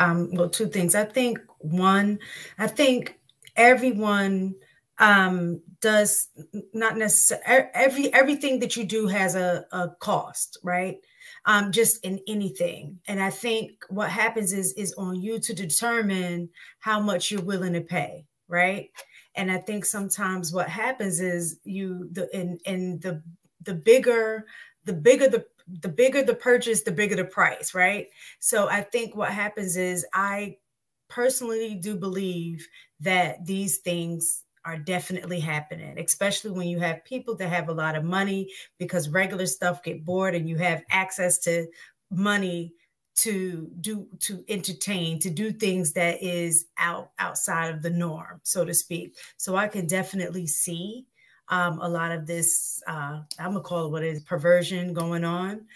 well, two things. I think one, I think everyone does not necessarily everything that you do has a cost, right? Just in anything. And I think what happens is on you to determine how much you're willing to pay, right? And I think sometimes what happens is the bigger the purchase, the bigger the price, right? So I think what happens is I personally do believe that these things are definitely happening, especially when you have people that have a lot of money, because regular stuff get bored and you have access to money to entertain, to do things that is outside of the norm, so to speak. So I can definitely see a lot of this, I'm gonna call it what it is, perversion going on.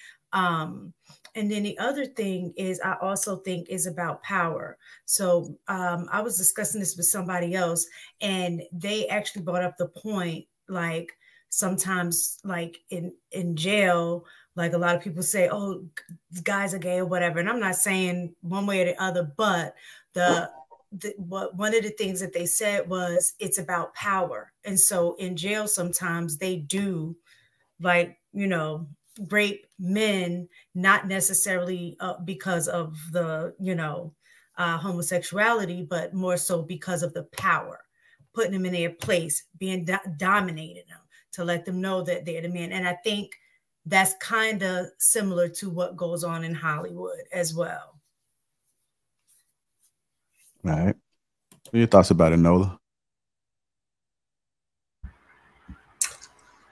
And then the other thing is, I also think is about power. So I was discussing this with somebody else, and they actually brought up the point, like sometimes like in jail, like a lot of people say, oh, guys are gay or whatever. And I'm not saying one way or the other, but one of the things that they said was it's about power. And so in jail, sometimes they do, like, you know, rape men, not necessarily because of the, you know, homosexuality, but more so because of the power, putting them in their place, being dominating them to let them know that they're the man. And I think that's kind of similar to what goes on in Hollywood as well. All right. What are your thoughts about it, Nola?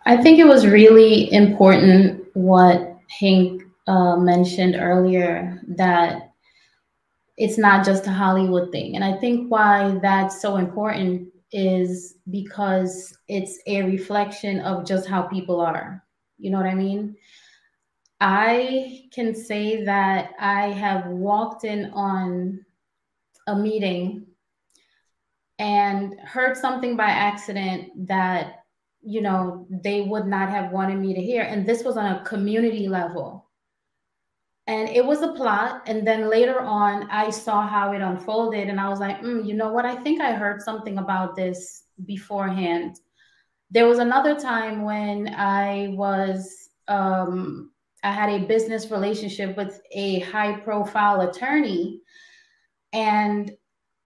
I think it was really important what Hank mentioned earlier, that it's not just a Hollywood thing. And I think why that's so important is because it's a reflection of just how people are. You know what I mean? I can say that I have walked in on a meeting and heard something by accident that, you know, they would not have wanted me to hear. And this was on a community level. And it was a plot. And then later on, I saw how it unfolded. And I was like, you know what? I think I heard something about this beforehand. There was another time when I had a business relationship with a high profile attorney. And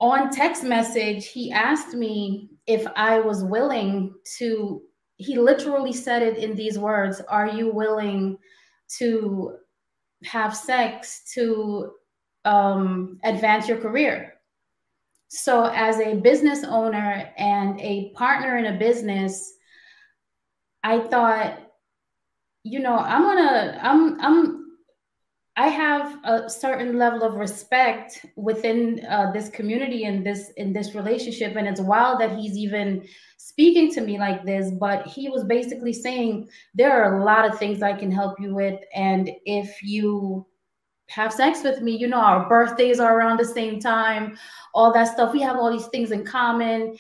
on text message, he asked me if I was willing to, he literally said it in these words, are you willing to have sex to advance your career? So as a business owner and a partner in a business, I thought, you know, I have a certain level of respect within this community and in this relationship. And it's wild that he's even speaking to me like this, but he was basically saying, there are a lot of things I can help you with. And if you have sex with me, you know, our birthdays are around the same time, all that stuff. We have all these things in common.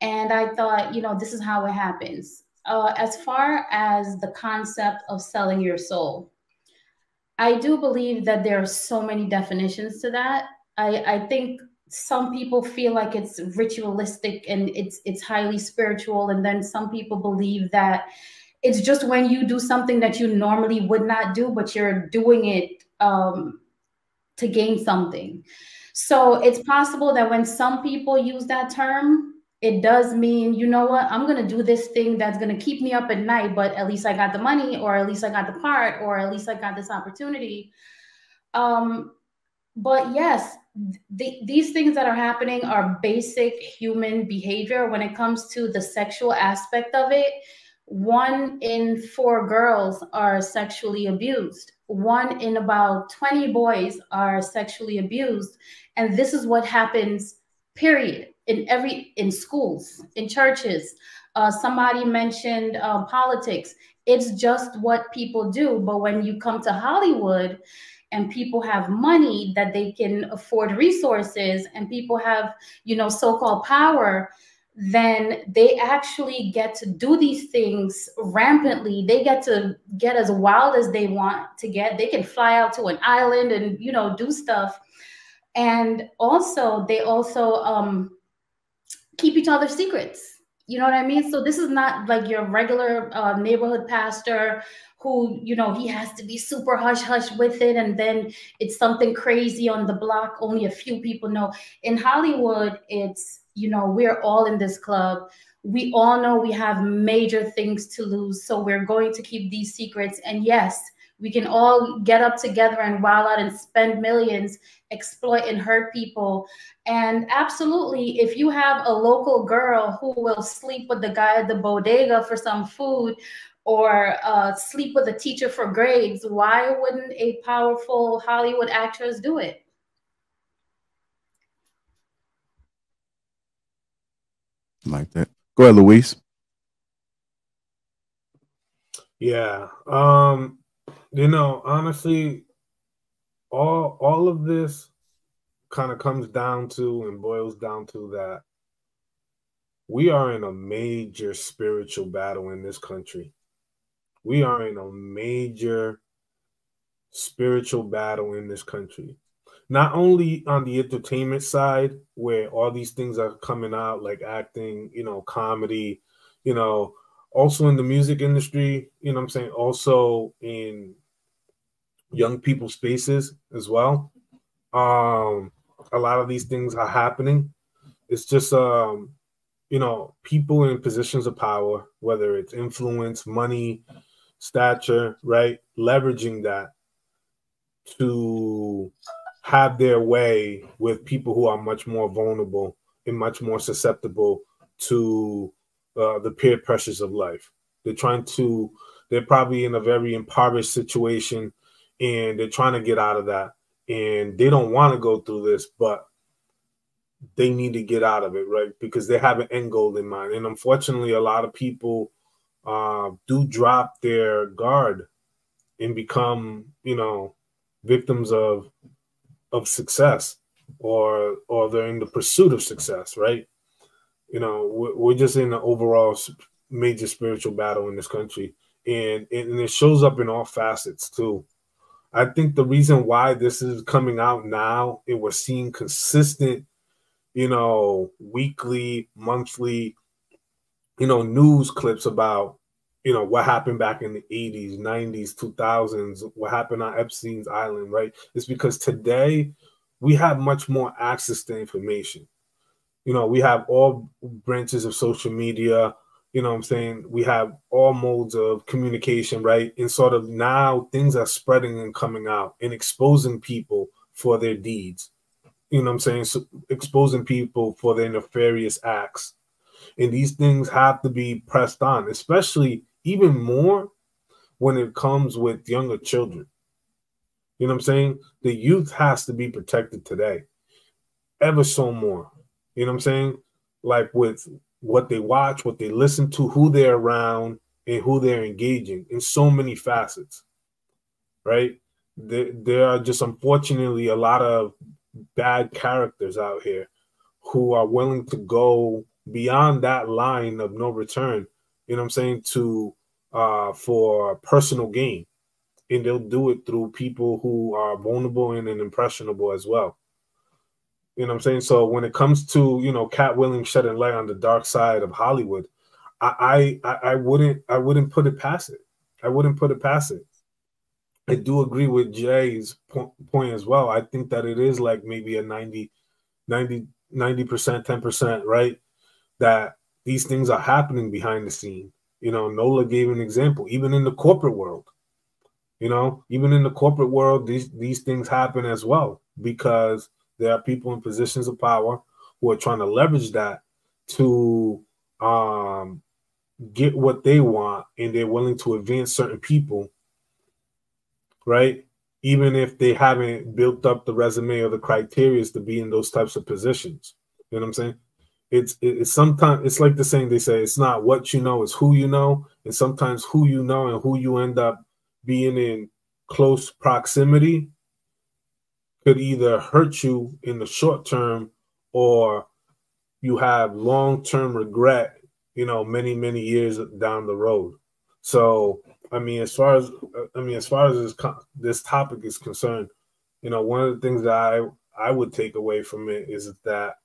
And I thought, you know, this is how it happens. As far as the concept of selling your soul, I do believe that there are so many definitions to that. I think some people feel like it's ritualistic and it's highly spiritual. And then some people believe that it's just when you do something that you normally would not do, but you're doing it to gain something. So it's possible that when some people use that term, it does mean, you know what, I'm going to do this thing that's going to keep me up at night, but at least I got the money, or at least I got the part, or at least I got this opportunity. But yes, these things that are happening are basic human behavior when it comes to the sexual aspect of it. 1 in 4 girls are sexually abused. 1 in about 20 boys are sexually abused. And this is what happens, period. In schools, in churches. Somebody mentioned politics. It's just what people do. But when you come to Hollywood and people have money that they can afford resources, and people have, you know, so-called power, then they actually get to do these things rampantly. They get to get as wild as they want to get. They can fly out to an island and, you know, do stuff. And also, they also keep each other's secrets. You know what I mean? So this is not like your regular neighborhood pastor who, you know, he has to be super hush hush with it, and then it's something crazy on the block. Only a few people know. In Hollywood, it's, you know, we're all in this club. We all know we have major things to lose, so we're going to keep these secrets. And yes, we can all get up together and wild out and spend millions, exploit and hurt people. And absolutely, if you have a local girl who will sleep with the guy at the bodega for some food, or sleep with a teacher for grades, why wouldn't a powerful Hollywood actress do it? Like that. Go ahead, Luis. Yeah. You know, honestly, all of this kind of comes down to and boils down to that we are in a major spiritual battle in this country. We are in a major spiritual battle in this country. Not only on the entertainment side, where all these things are coming out, like acting, you know, comedy, you know, also in the music industry, you know what I'm saying? Also in young people's spaces as well. A lot of these things are happening. It's just, you know, people in positions of power, whether it's influence, money, stature, right? Leveraging that to have their way with people who are much more vulnerable and much more susceptible to the peer pressures of life. They're probably in a very impoverished situation, and they're trying to get out of that. And they don't want to go through this, but they need to get out of it, right? Because they have an end goal in mind. And unfortunately, a lot of people do drop their guard and become, you know, victims of success, or they're in the pursuit of success, right? You know, we're just in an overall major spiritual battle in this country, and it shows up in all facets too. I think the reason why this is coming out now and we're seeing consistent, you know, weekly, monthly, you know, news clips about, you know, what happened back in the 80s, 90s, 2000s, what happened on Epstein's Island, right? It's because today we have much more access to information. You know, we have all branches of social media, you know what I'm saying? We have all modes of communication, right? And sort of now things are spreading and coming out and exposing people for their deeds. You know what I'm saying? So exposing people for their nefarious acts. And these things have to be pressed on, especially even more when it comes with younger children. You know what I'm saying? The youth has to be protected today, ever so more. You know what I'm saying? Like with what they watch, what they listen to, who they're around, and who they're engaging in so many facets, right? There are just unfortunately a lot of bad characters out here who are willing to go beyond that line of no return, you know what I'm saying, to for personal gain. And they'll do it through people who are vulnerable and impressionable as well. You know what I'm saying? So when it comes to, you know, Cat Williams shedding light on the dark side of Hollywood, I wouldn't put it past it. I wouldn't put it past it. I do agree with Jay's point as well. I think that it is like maybe a 90%, 10%, right? That these things are happening behind the scene. You know, Nola gave an example, even in the corporate world. You know, even in the corporate world, these things happen as well, because there are people in positions of power who are trying to leverage that to get what they want, and they're willing to advance certain people, right? Even if they haven't built up the resume or the criteria to be in those types of positions. You know what I'm saying? It's sometimes it's like the saying they say, it's not what you know, it's who you know. And sometimes who you know and who you end up being in close proximity could either hurt you in the short term, or you have long-term regret, you know, many, many years down the road. So, I mean, as far as this topic is concerned, you know, one of the things that I would take away from it is that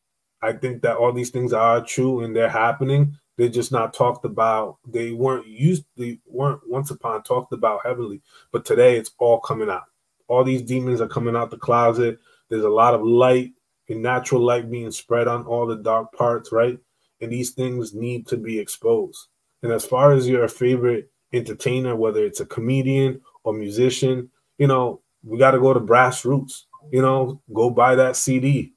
I think that all these things are true and they're happening. They're just not talked about. They weren't once upon talked about heavily, but today it's all coming out. All these demons are coming out the closet. There's a lot of light and natural light being spread on all the dark parts, right? And these things need to be exposed. And as far as your favorite entertainer, whether it's a comedian or musician, you know, we got to go to brass roots, you know, go buy that CD,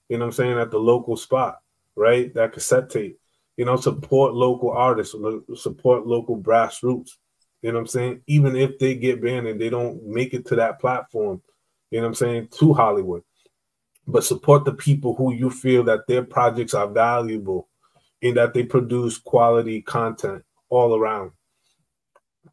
you know what I'm saying, at the local spot, right? That cassette tape, you know, support local artists, support local brass roots, you know what I'm saying? Even if they get banned and they don't make it to that platform, you know what I'm saying, to Hollywood, but support the people who you feel that their projects are valuable and that they produce quality content all around.